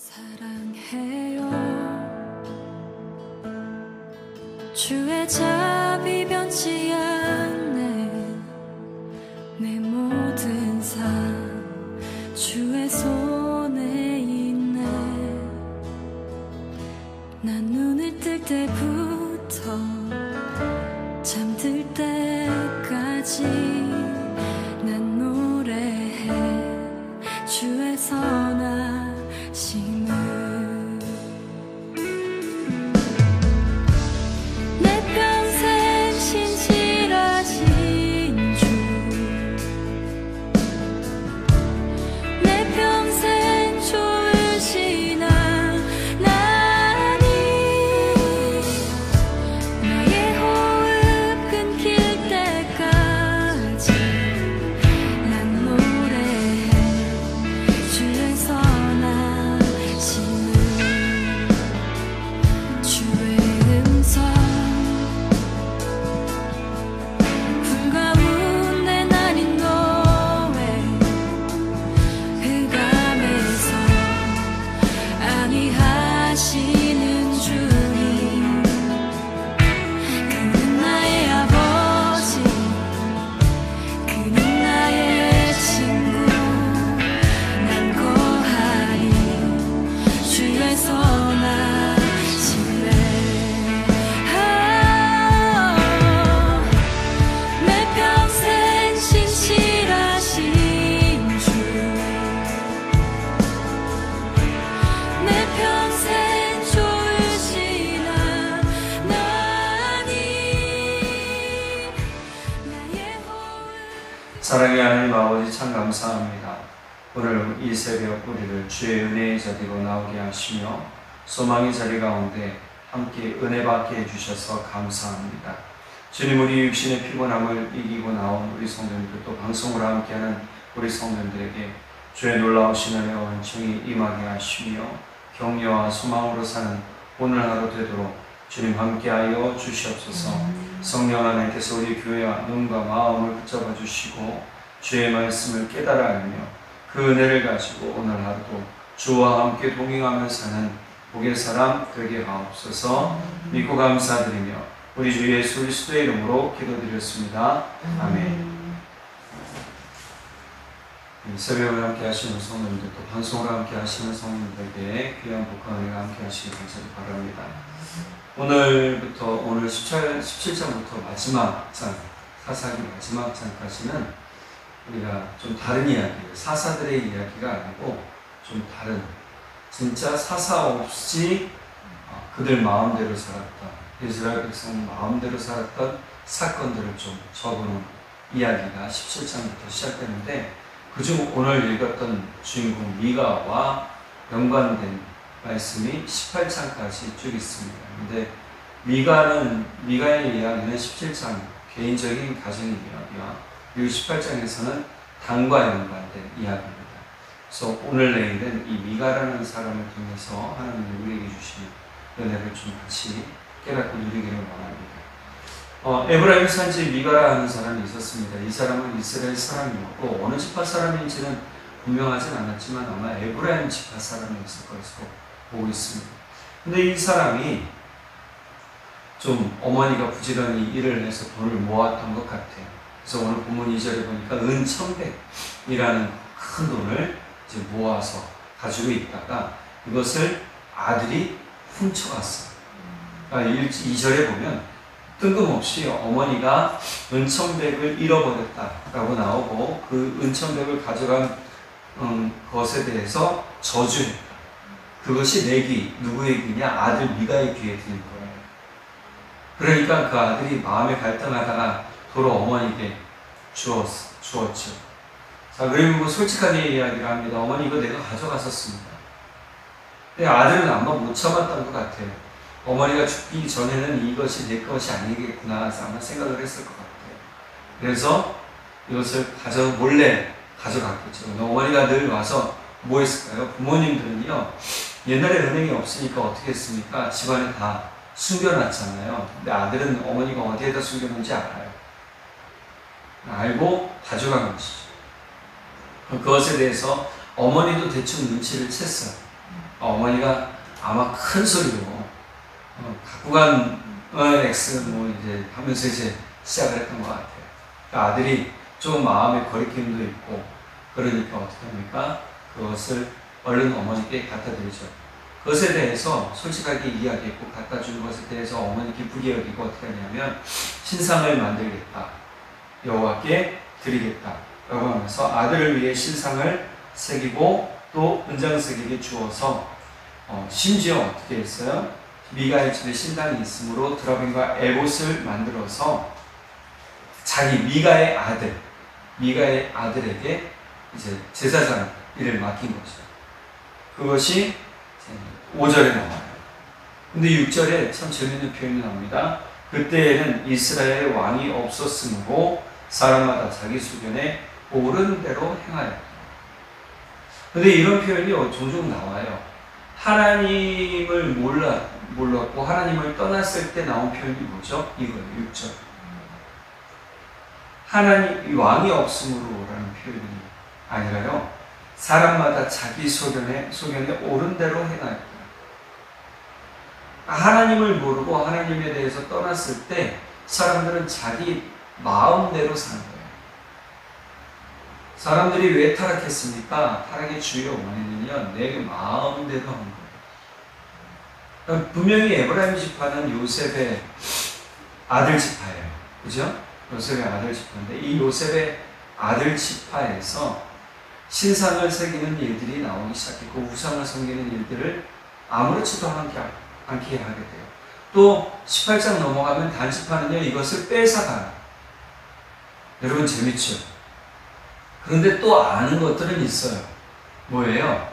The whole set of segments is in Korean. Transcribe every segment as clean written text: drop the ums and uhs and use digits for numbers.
사랑해요. 주의 자비 변치 않네. 내 모든 삶 주의 손에 있네. 난 눈을 뜰 때부터 잠들 때까지 난 노래해 주의 선하심을. 내 평생 신실하신 주, 내 평생 좋으신 하나님, 나의 호흡 끊길 때까지 난 노래해 주의 선하심을. 주의 음성 불 가운데 나린 너의 흑암에서 안위하시는 주님, 그는 나의 아버지, 그는 나의 친구. 난 거하리 주의 선하심에. 내 평생 신실하신 주, 내 평생 좋으신 하나님, 나의 호흡. 사랑의 하나님 아버지, 참 감사합니다. 오늘 이 새벽 우리를 주의 은혜의 자리로 나오게 하시며 소망의 자리 가운데 함께 은혜 받게 해주셔서 감사합니다. 주님, 우리 육신의 피곤함을 이기고 나온 우리 성도님들, 또 방송으로 함께하는 우리 성도님들에게 주의 놀라우신 은혜와 은총이 임하게 하시며 격려와 소망으로 사는 오늘 하루 되도록 주님 함께하여 주시옵소서. 성령 하나님께서 우리 교회와 눈과 마음을 붙잡아 주시고 주의 말씀을 깨달아 알며 그 은혜를 가지고 오늘 하루도 주와 함께 동행하며 사는 복의 사람 되게 하옵소서. 믿고 감사드리며 우리 주 예수 그리스도의 이름으로 기도드렸습니다. 아멘. 이 새벽을 함께 하시는 성도님들, 또 방송을 함께 하시는 성도님들에게 귀한 복과 은혜가 함께 하시길 간절히 바랍니다. 오늘부터 오늘 17장부터 마지막 장, 사사기 마지막 장까지는 우리가 좀 다른 이야기예요. 사사들의 이야기가 아니고 좀 다른, 진짜 사사 없이 그들 마음대로 살았던, 이스라엘 백성 마음대로 살았던 사건들을 좀 적어놓은 이야기가 17장부터 시작되는데, 그중 오늘 읽었던 주인공 미가와 연관된 말씀이 18장까지 쭉 있습니다. 근데 미가의 이야기는 17장 개인적인 가정의 이야기와, 그리고 18장에서는 당과 연관된 이야기입니다. 그래서 오늘 내일은 이 미가라는 사람을 통해서 하나님이 우리에게 주시는 은혜를 좀 같이 깨닫고 누리기를 원합니다. 에브라임 산지 미가라 하는 사람이 있었습니다. 이 사람은 이스라엘 사람이었고 어느 지파 사람인지는 분명하진 않았지만 아마 에브라임 지파 사람이었을 것으로 보고 있습니다. 근데 이 사람이 좀 어머니가 부지런히 일을 해서 돈을 모았던 것 같아요. 그래서 오늘 본문 2절에 보니까 은 1,100이라는 큰 돈을 이제 모아서 가지고 있다가 이것을 아들이 훔쳐갔어요. 그러니까 2절에 보면 뜬금없이 어머니가 은 1,100을 잃어버렸다라고 나오고, 그 은 1,100을 가져간 것에 대해서 저주했다. 그것이 내 귀, 누구의 귀냐? 아들 미가의 귀에 들린 거예요. 그러니까 그 아들이 마음에 갈등하다가 도로 어머니에게 주었죠. 자, 그리고 솔직하게 이야기를 합니다. 어머니, 이거 내가 가져갔었습니다. 근데 아들은 아마 못 참았던 것 같아요. 어머니가 죽기 전에는 이것이 내 것이 아니겠구나 아마 생각을 했을 것 같아요. 그래서 이것을 몰래 가져갔겠죠. 근데 어머니가 늘 와서 뭐 했을까요? 부모님들은요, 옛날에 은행이 없으니까 어떻게 했습니까? 집안에 다 숨겨놨잖아요. 근데 아들은 어머니가 어디에다 숨겨놓은지 알아요. 알고 가져간 것이죠. 그것에 대해서 어머니도 대충 눈치를 챘어요. 어머니가 아마 큰 소리로 갖고 간 X 뭐 이제 하면서 이제 시작을 했던 것 같아요. 그러니까 아들이 좀 마음의 거리낌도 있고 그러니까 어떻게 합니까? 그것을 얼른 어머니께 갖다 드리죠. 그것에 대해서 솔직하게 이야기했고 갖다 준 것에 대해서 어머니 기쁘게 여기고 어떻게 하냐면 신상을 만들겠다. 여호와께 드리겠다. 라고 하면서 아들을 위해 신상을 새기고 또 은장색에게 주어서 심지어 어떻게 했어요? 미가의 집에 신당이 있으므로 드라빔과 에봇을 만들어서 자기 미가의 아들에게 이제 제사장 일을 맡긴 거죠. 그것이 5절에 나와요. 근데 6절에 참 재밌는 표현이 나옵니다. 그때에는 이스라엘의 왕이 없었으므로 사람마다 자기 수견에 옳은 대로 행하였다. 근데 이런 표현이 종종 나와요. 하나님을 몰랐고 하나님을 떠났을 때 나온 표현이 뭐죠? 이거예요. 6절. 하나님 왕이 없으므로라는 표현이 아니라요. 사람마다 자기 소견에 옳은 대로 행하였다. 하나님을 모르고 하나님에 대해서 떠났을 때 사람들은 자기 마음대로 사는 거예요. 사람들이 왜 타락했습니까? 타락의 주요 원인은요, 내 마음대로 한 거예요. 분명히 에브라임 지파는 요셉의 아들 지파예요. 그죠? 요셉의 아들 지파인데, 이 요셉의 아들 지파에서 신상을 새기는 일들이 나오기 시작했고, 우상을 섬기는 일들을 아무렇지도 않게 하게 돼요. 또 18장 넘어가면 단지파는요, 이것을 뺏어가요. 여러분 재밌죠? 그런데 또 아는 것들은 있어요. 뭐예요?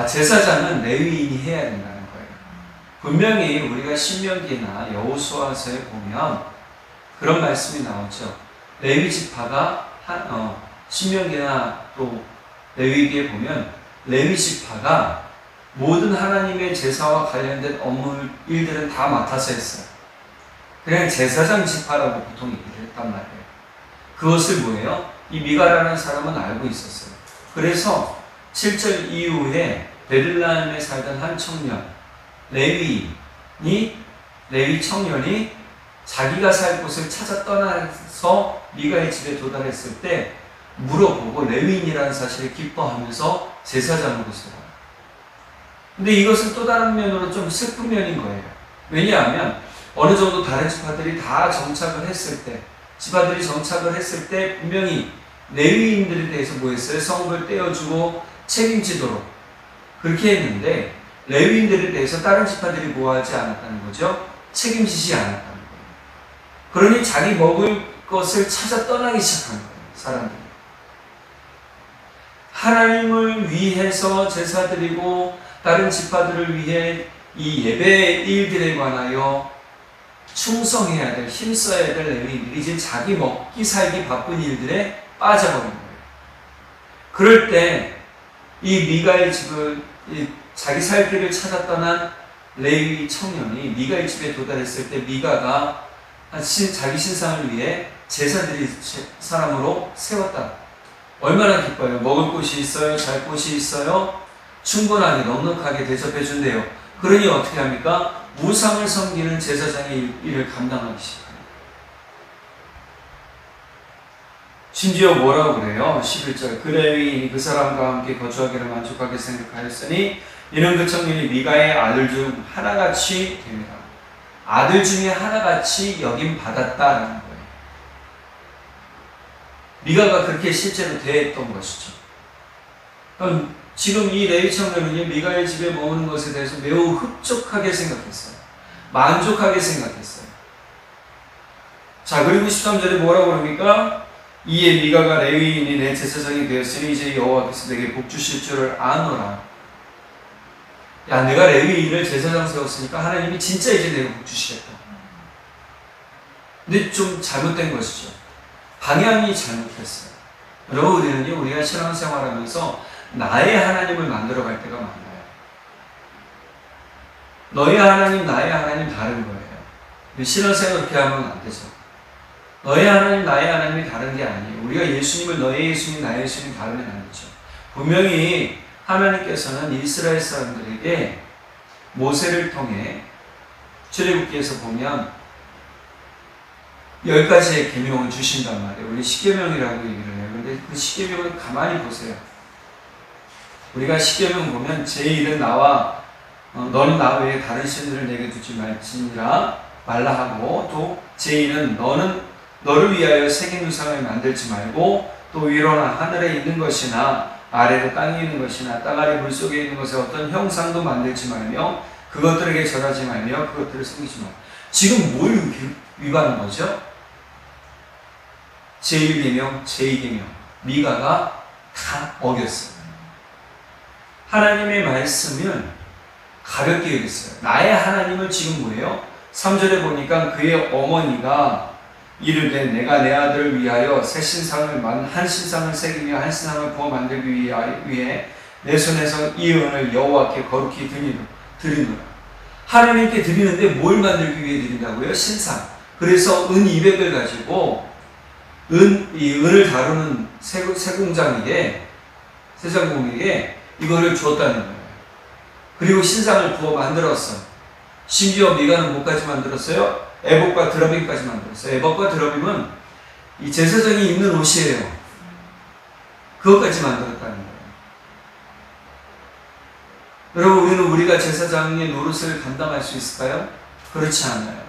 제사장은 레위인이 해야 된다는 거예요. 분명히 우리가 신명기나 여호수아서에 보면 그런 말씀이 나오죠. 레위 지파가 신명기나 또 레위기에 보면 레위 지파가 모든 하나님의 제사와 관련된 업무 일들은 다 맡아서 했어요. 그냥 제사장 지파라고 보통 얘기를 했단 말이에요. 그것을 뭐예요? 이 미가라는 사람은 알고 있었어요. 그래서 7절 이후에 베들레헴에 살던 한 청년, 레위 청년이 자기가 살 곳을 찾아 떠나서 미가의 집에 도달했을 때 물어보고 레위인이라는 사실을 기뻐하면서 제사장으로 세워요. 근데 이것은 또 다른 면으로 좀 슬픈 면인 거예요. 왜냐하면 어느 정도 다른 지파들이 다 정착을 했을 때 분명히 레위인들에 대해서 뭐 했어요? 성읍을 떼어주고 책임지도록 그렇게 했는데 레위인들에 대해서 다른 지파들이 뭐 하지 않았다는 거죠? 책임지지 않았다는 거예요. 그러니 자기 먹을 것을 찾아 떠나기 시작한 거예요. 사람들이. 하나님을 위해서 제사 드리고 다른 지파들을 위해 이 예배 일들에 관하여 충성해야 될, 힘써야 될 레위인들이 이제 자기 먹기 살기 바쁜 일들에 빠져버린 거예요. 그럴 때 이 미가의 집을 자기 살 길을 찾아 떠난 레위 청년이 미가의 집에 도달했을 때 미가가 자기 신상을 위해 제사 드릴 사람으로 세웠다. 얼마나 기뻐요. 먹을 곳이 있어요. 잘 곳이 있어요. 충분하게 넉넉하게 대접해 준대요. 그러니 어떻게 합니까? 우상을 섬기는 제사장의 일을 감당하기 시작합니다. 심지어 뭐라고 그래요? 11절 그 레위인이 그 사람과 함께 거주하기를 만족하게 생각하였으니 이는 그 청년이 미가의 아들 중 하나같이 됩니다. 아들 중에 하나같이 여김 받았다라는 거예요. 미가가 그렇게 실제로 대했던 것이죠. 그럼 지금 이 레위 청년은요, 미가의 집에 머무는 것에 대해서 매우 흡족하게 생각했어요. 만족하게 생각했어요. 자, 그리고 13절에 뭐라고 그럽니까? 이에 미가가 레위인이 내 제사장이 되었으니 이제 여호와께서 내게 복 주실 줄을 아노라. 야, 내가 레위인을 제사장 세웠으니까 하나님이 진짜 이제 내가 복 주시겠다. 근데 좀 잘못된 것이죠. 방향이 잘못했어요. 여러분, 우리가 신앙생활하면서 나의 하나님을 만들어갈 때가 많아요. 너의 하나님, 나의 하나님 다른 거예요. 신앙생활 그렇게 하면 안 되죠. 너의 하나님, 나의 하나님이 다른 게 아니에요. 우리가 예수님을 너의 예수님, 나의 예수님 다르면 안 되죠. 분명히 하나님께서는 이스라엘 사람들에게 모세를 통해 출애굽기에서 보면 10가지의 계명을 주신단 말이에요. 우리 십계명이라고 얘기를 해요. 그런데 그 십계명을 가만히 보세요. 우리가 십계명 보면 제1은 너는 나 외에 다른 신들을 내게 두지 말라 하고, 또 제2는 너는 너를 위하여 새긴 우상을 만들지 말고, 또 위로나 하늘에 있는 것이나 아래로 땅에 있는 것이나 땅 아래 물속에 있는 것에 어떤 형상도 만들지 말며 그것들에게 절하지 말며 그것들을 섬기지 말며. 지금 뭘 위반한 거죠? 제1계명, 제2계명 미가가 다 어겼어요. 하나님의 말씀을 가볍게 여겼어요. 나의 하나님을 지금 뭐예요? 3절에 보니까 그의 어머니가 이르되 내가 내 아들을 위하여 한 신상을 새기며 한 신상을 부어 만들기 위해 내 손에서 이 은을 여호와께 거룩히 드리노라. 하나님께 드리는데 뭘 만들기 위해 드린다고요? 신상. 그래서 은 200을 가지고 이 은을 다루는 세공장에게 이거를 주었다는 거예요. 그리고 신상을 부어 만들었어요. 심지어 미가는 뭐까지 만들었어요? 에봇과 드러빔까지 만들었어요. 에봇과 드러빔은 이 제사장이 입는 옷이에요. 그것까지 만들었다는 거예요. 여러분, 우리가 제사장의 노릇을 감당할 수 있을까요? 그렇지 않아요.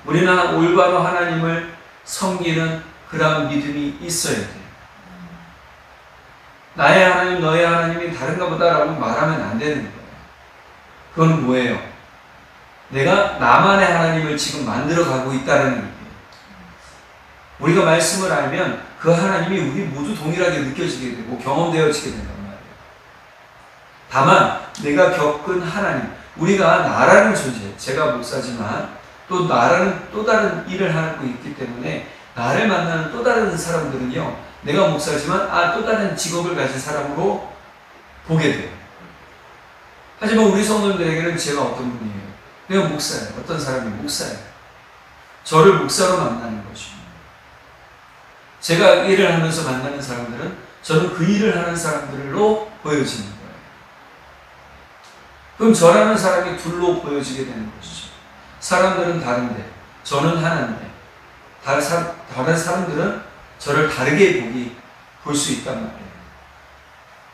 우리는 올바로 하나님을 섬기는 그런 믿음이 있어야 돼요. 나의 하나님, 너의 하나님이 다른가 보다라고 말하면 안 되는 거예요. 그건 뭐예요? 내가 나만의 하나님을 지금 만들어가고 있다는 얘기예요. 우리가 말씀을 알면 그 하나님이 우리 모두 동일하게 느껴지게 되고 경험되어지게 된단 말이에요. 다만 내가 겪은 하나님, 우리가 나라는 존재, 제가 목사지만 또 나라는 또 다른 일을 하고 있기 때문에 나를 만나는 또 다른 사람들은요, 내가 목사지만 또 다른 직업을 가진 사람으로 보게 돼요. 하지만 우리 성도님들에게는 제가 어떤 분이에요? 내가 목사예요. 어떤 사람이 목사예요. 저를 목사로 만나는 것이죠. 제가 일을 하면서 만나는 사람들은 저는 그 일을 하는 사람들로 보여지는 거예요. 그럼 저라는 사람이 둘로 보여지게 되는 것이죠. 사람들은 다른데 저는 하나인데 다른 사람들은 저를 다르게 볼 수 있단 말이에요.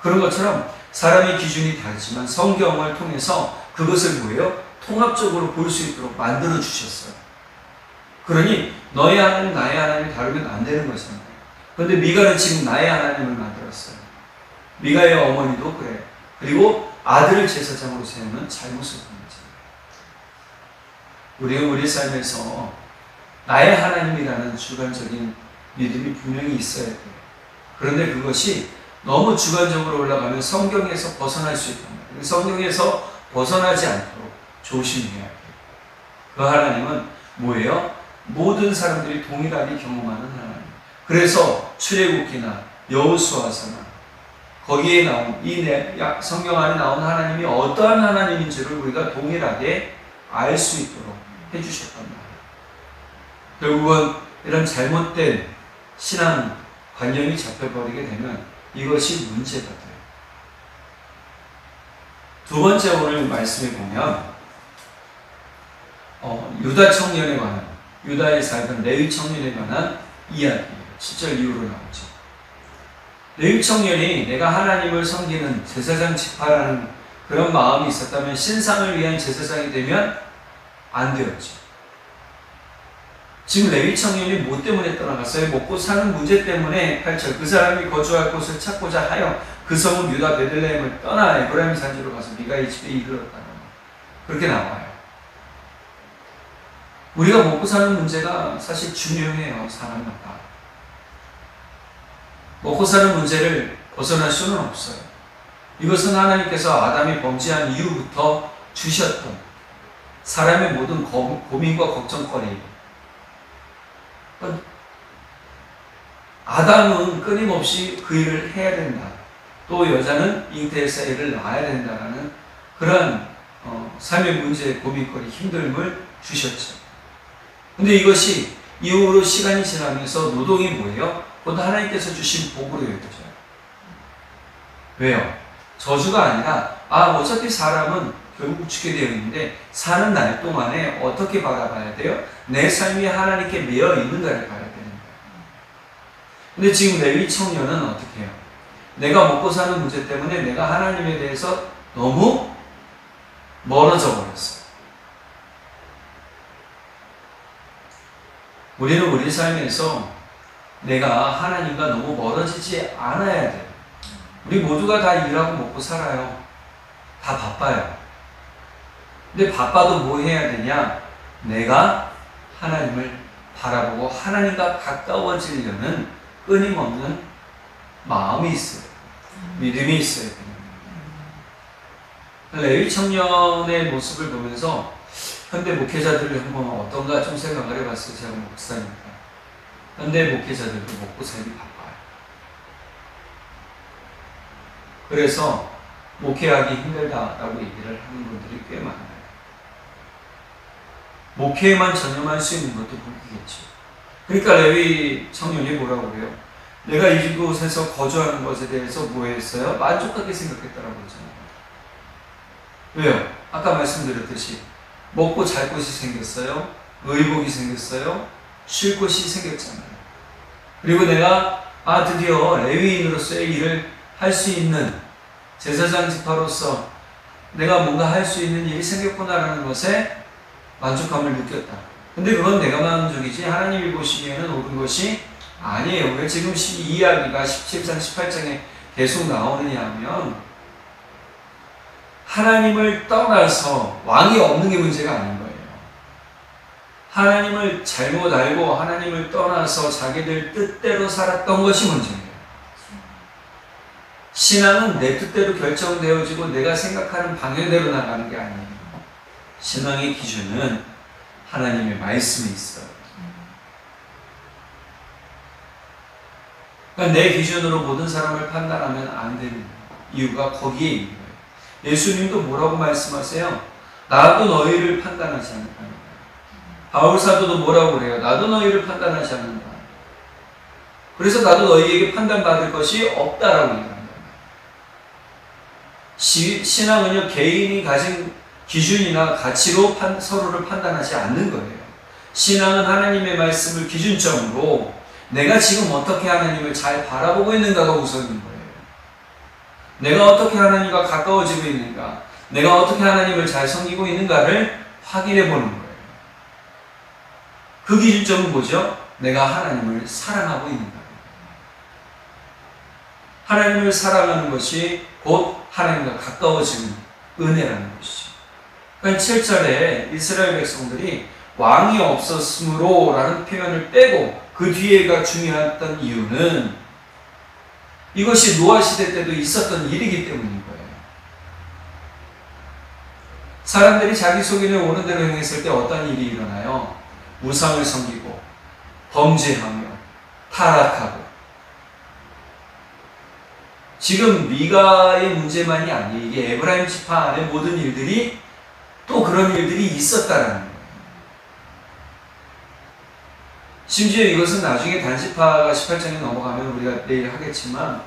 그런 것처럼 사람의 기준이 다르지만 성경을 통해서 그것을 뭐예요? 통합적으로 볼 수 있도록 만들어 주셨어요. 그러니 너의 하나님, 나의 하나님이 다르면 안 되는 것이잖아요. 그런데 미가는 지금 나의 하나님을 만들었어요. 미가의 어머니도 그래요. 그리고 아들을 제사장으로 세우는 잘못을 본 거죠. 우리가 우리 삶에서 나의 하나님이라는 주관적인 믿음이 분명히 있어야 돼요. 그런데 그것이 너무 주관적으로 올라가면 성경에서 벗어날 수 있단 말이에요. 성경에서 벗어나지 않도록 조심해야 돼요. 그 하나님은 뭐예요? 모든 사람들이 동일하게 경험하는 하나님. 그래서 출애굽기나 여호수아서나 거기에 나온 이 성경 안에 나온 하나님이 어떠한 하나님인지를 우리가 동일하게 알 수 있도록 해주셨단 말이에요. 결국은 이런 잘못된 신앙 관념이 잡혀버리게 되면 이것이 문제가 돼요. 두 번째 오늘 말씀에 보면 유다 청년에 관한, 유다에 살던 레위 청년에 관한 이야기예요. 7절 이후로 나오죠. 레위 청년이 내가 하나님을 섬기는 제사장 지파라는 그런 마음이 있었다면 신상을 위한 제사장이 되면 안 되었죠. 지금 레위 청년이 뭐 때문에 떠나갔어요? 먹고 사는 문제 때문에 8절 그 사람이 거주할 곳을 찾고자 하여 그 성은 유다 베들레헴을 떠나 에브라임 산지로 가서 미가의 집에 이르렀다는 그렇게 나와요. 우리가 먹고 사는 문제가 사실 중요해요. 사람마다 먹고 사는 문제를 벗어날 수는 없어요. 이것은 하나님께서 아담이 범죄한 이후부터 주셨던 사람의 모든 고민과 걱정거리예요. 아담은 끊임없이 그 일을 해야 된다. 또 여자는 잉태해서 애를 낳아야 된다라는 그런 삶의 문제, 고민거리, 힘듦을 주셨죠. 근데 이것이 이후로 시간이 지나면서 노동이 뭐예요? 곧 하나님께서 주신 복으로 여겨져요. 왜요? 저주가 아니라 어차피 사람은 결국 죽게 되어 있는데 사는 날 동안에 어떻게 바라봐야 돼요? 내 삶이 하나님께 매여 있는가를 봐야 되는 거예요. 근데 지금 레위 청년은 어떻게 해요? 내가 먹고 사는 문제 때문에 내가 하나님에 대해서 너무 멀어져 버렸어요. 우리는 우리 삶에서 내가 하나님과 너무 멀어지지 않아야 돼요. 우리 모두가 다 일하고 먹고 살아요. 다 바빠요. 근데 바빠도 뭐 해야 되냐? 내가 하나님을 바라보고 하나님과 가까워지려는 끊임없는 마음이 있어요. 믿음이 있어야 돼요. 레위 청년의 모습을 보면서 현대 목회자들을 한번 어떤가 좀 생각을 해봤어요. 제가 목사니까. 현대 목회자들도 먹고 살기 바빠요. 그래서 목회하기 힘들다라고 얘기를 하는 분들이 꽤 많아요. 목회에만 전념할 수 있는 것도 복이겠죠. 그러니까 레위 청년이 뭐라고 그래요? 내가 이곳에서 거주하는 것에 대해서 뭐 했어요? 만족하게 생각했다라고 그러잖아요. 왜요? 아까 말씀드렸듯이 먹고 잘 곳이 생겼어요. 의복이 생겼어요. 쉴 곳이 생겼잖아요. 그리고 내가 드디어 레위인으로서의 일을 할 수 있는 제사장 지파로서 내가 뭔가 할 수 있는 일이 생겼구나라는 것에 만족감을 느꼈다. 근데 그건 내가 만족이지 하나님이 보시기에는 옳은 것이 아니에요. 왜 지금 이 이야기가 17장, 18장에 계속 나오느냐 하면 하나님을 떠나서 왕이 없는 게 문제가 아닌 거예요. 하나님을 잘못 알고 하나님을 떠나서 자기들 뜻대로 살았던 것이 문제예요. 신앙은 내 뜻대로 결정되어지고 내가 생각하는 방향대로 나가는 게 아니에요. 신앙의 기준은 하나님의 말씀이 있어요. 그러니까 내 기준으로 모든 사람을 판단하면 안 되는 이유가 거기에 있는 거예요. 예수님도 뭐라고 말씀하세요? 나도 너희를 판단하지 않는다. 바울 사도도 뭐라고 그래요? 나도 너희를 판단하지 않는다. 그래서 나도 너희에게 판단받을 것이 없다라고 얘기합니다. 신앙은요, 개인이 가진 기준이나 가치로 서로를 판단하지 않는 거예요. 신앙은 하나님의 말씀을 기준점으로 내가 지금 어떻게 하나님을 잘 바라보고 있는가가 우선인 거예요. 내가 어떻게 하나님과 가까워지고 있는가, 내가 어떻게 하나님을 잘 섬기고 있는가를 확인해 보는 거예요. 그 기준점은 뭐죠? 내가 하나님을 사랑하고 있는가. 하나님을 사랑하는 것이 곧 하나님과 가까워지는 은혜라는 것이죠. 그러니까 7절에 이스라엘 백성들이 왕이 없었으므로 라는 표현을 빼고 그 뒤에가 중요했던 이유는 이것이 노아 시대 때도 있었던 일이기 때문인 거예요. 사람들이 자기 속에는 오는 대로 행했을 때 어떤 일이 일어나요? 우상을 섬기고 범죄하며 타락하고. 지금 미가의 문제만이 아니에요. 이게 에브라임 지파 안에 모든 일들이 또 그런 일들이 있었다라는 거예요. 심지어 이것은 나중에 단지파가 18장에 넘어가면 우리가 내일 하겠지만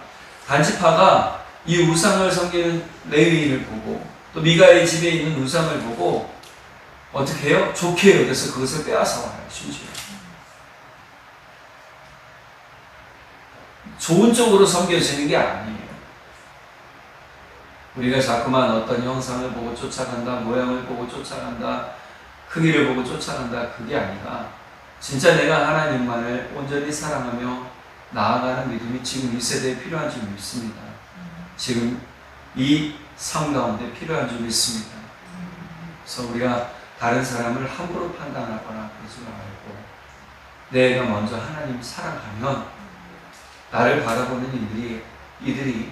단지파가 이 우상을 섬기는 레위인을 보고 또 미가의 집에 있는 우상을 보고 어떻게 해요? 좋게 여겨서 그것을 빼앗아 와요. 심지어 좋은 쪽으로 섬겨지는 게 아니에요. 우리가 자꾸만 어떤 형상을 보고 쫓아간다, 모양을 보고 쫓아간다, 크기를 보고 쫓아간다, 그게 아니라 진짜 내가 하나님만을 온전히 사랑하며 나아가는 믿음이 지금 이 세대에 필요한 줄 믿습니다. 지금 이 삶 가운데 필요한 줄 믿습니다. 그래서 우리가 다른 사람을 함부로 판단하거나 그러지 말고 내가 먼저 하나님 사랑하면 나를 바라보는 이들이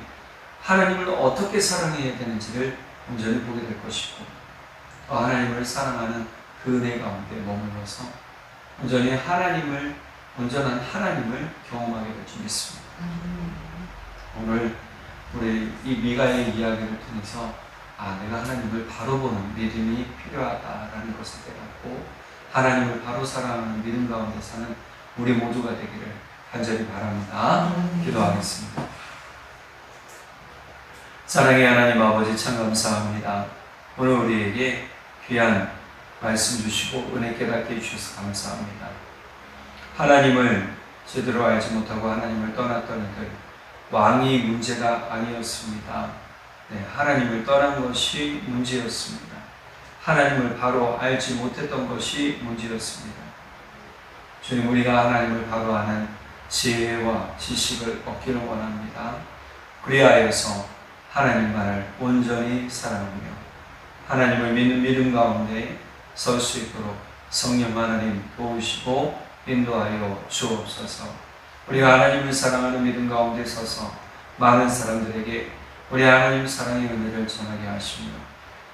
하나님을 어떻게 사랑해야 되는지를 온전히 보게 될 것이고 또 하나님을 사랑하는 그 은혜 가운데 머물러서 온전히 온전한 하나님을 경험하게 될 줄 믿습니다. 오늘 우리 이 미가의 이야기를 통해서 내가 하나님을 바로 보는 믿음이 필요하다라는 것을 깨닫고 하나님을 바로 사랑하는 믿음 가운데 사는 우리 모두가 되기를 간절히 바랍니다. 기도하겠습니다. 사랑의 하나님 아버지 참 감사합니다. 오늘 우리에게 귀한 말씀 주시고 은혜 깨닫게 해주셔서 감사합니다. 하나님을 제대로 알지 못하고 하나님을 떠났던 이들, 왕이 문제가 아니었습니다. 네, 하나님을 떠난 것이 문제였습니다. 하나님을 바로 알지 못했던 것이 문제였습니다. 주님, 우리가 하나님을 바로 아는 지혜와 지식을 얻기를 원합니다. 그리하여서 하나님만을 온전히 사랑하며 하나님을 믿는 믿음 가운데 설 수 있도록 성령 하나님 도우시고 인도하여 주옵소서. 우리가 하나님을 사랑하는 믿음 가운데 서서 많은 사람들에게 우리 하나님 사랑의 은혜를 전하게 하시며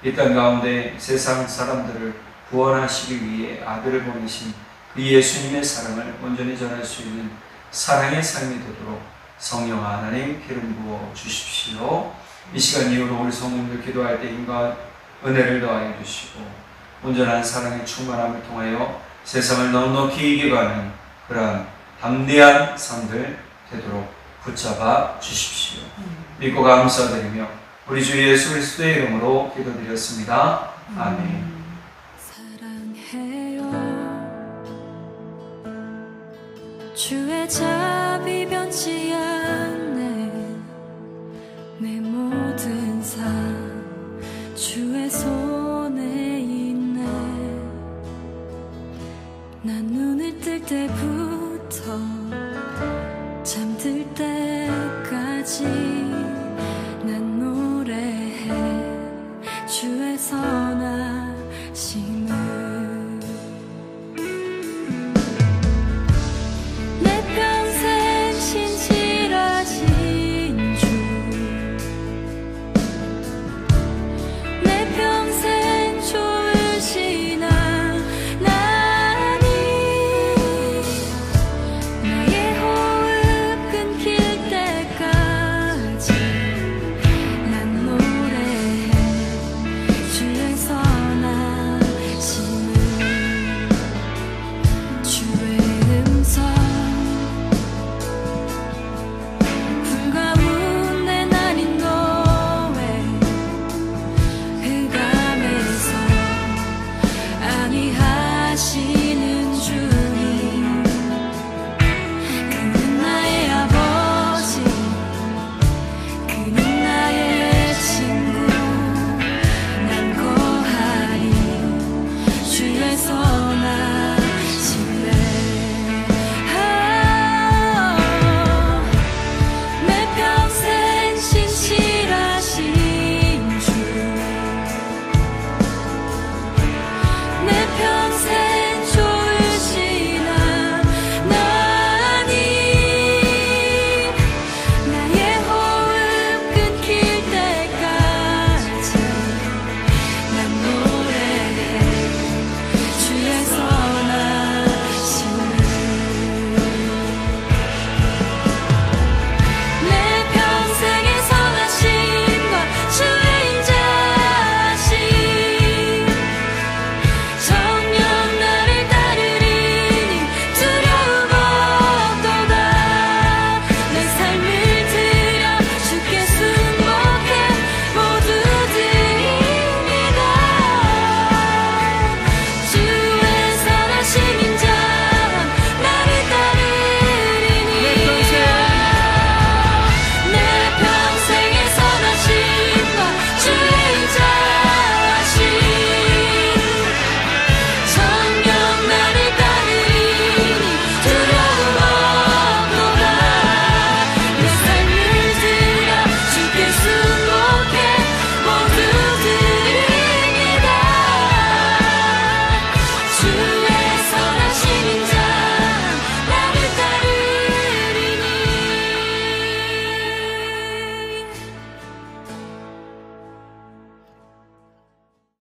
이 땅 가운데 세상 사람들을 구원하시기 위해 아들을 보내신 그 예수님의 사랑을 온전히 전할 수 있는 사랑의 삶이 되도록 성령 하나님 기름 부어 주십시오. 이 시간 이후로 우리 성도님들 기도할 때 힘과 은혜를 더하여 주시고 온전한 사랑의 충만함을 통하여 세상을 넉넉히 이겨가는 그러한 담대한 삶들 되도록 붙잡아 주십시오. 믿고 감사드리며 우리 주 예수 그리스도의 이름으로 기도드렸습니다. 아멘. 사랑해요. 주의 자비 변치 않네. 내 모든 삶 주의 손에 있네. 난 눈을 뜰 때부터 잠들 때까지 난 노래해 주의 선하심을.